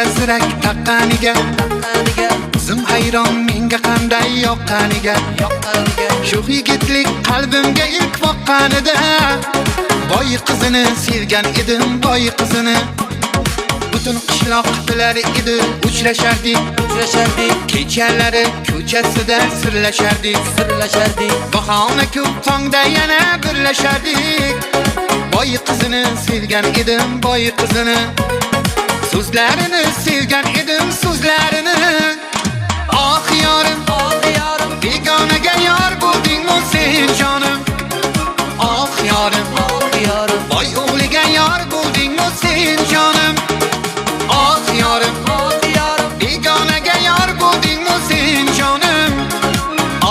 zirak taqqaniga O'zim hayron menga qanday yoqqaniga Shu yigitlik qalbimga ilk boqqanida Boy qizini sevgan edim, boy qizini Butun qishloq bilar edi, uchrashardik Kechalari ko'chasida sirlashardik Bahona ko'p tongda yana birlashardik Boy qizini sevgan edim, boy qizini So'zlarini sevgan edim, so'zlarini Oh yorim, begonaga yor bo'ldingmi sen jonim Oh yorim, boy o'g'liga yor bo'ldingmi sen jonim Oh yorim, begonaga yor bo'ldingmi sen jonim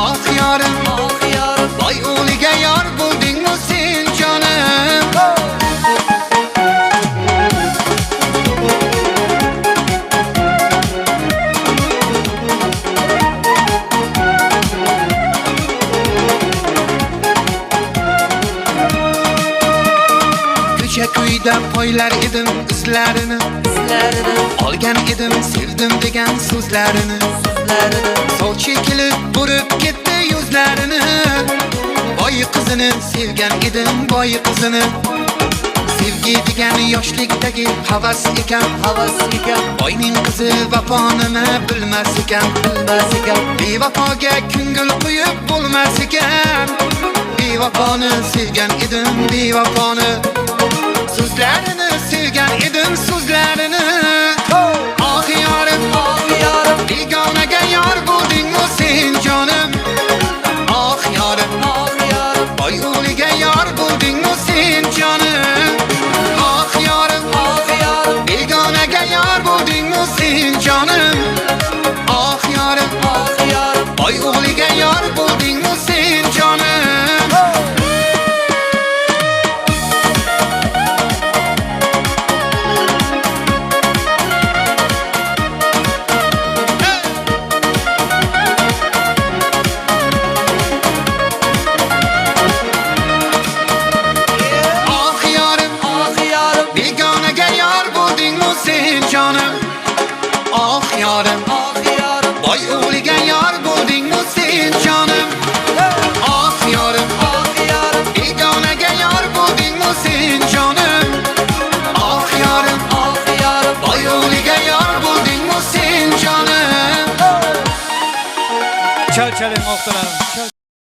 Oh yorim, boy o'g'liga yor bo'ldingmi sen jonim Kuyda poylar edim izlarini Olgan edim sevdim degan so'zlarini Soch chekilib burib ketdi yuzlarini Boy qizini sevgan edim, boy qizini Sevgi degan yoshlikdagi havas ekan Boyning qizi vafoni bilmas ekan Bevafoga ko'ngil qo'yib bo'lmas ekan Bevafoni sevgan edim, bevafoni So'zlarini sevgan edim, so'zlarini Oh yorim, begonaga yor bo'ldingmi sen jonim Oh yorim, boy o'g'liga yor bo'ldingmi sen jonim Oh yorim, begonaga yor bo'ldingmi sen jonim Oh yorim, boy o'g'liga yor bo'ldingmi sen jonim Oh yorim, boy o'g'liga yor bo'ldingmi sen jonim Oh yorim, begonaga yor bo'ldingmi sen jonim Oh yorim, boy o'g'liga yor bo'ldingmi sen jonim Chal chaling moqtalarim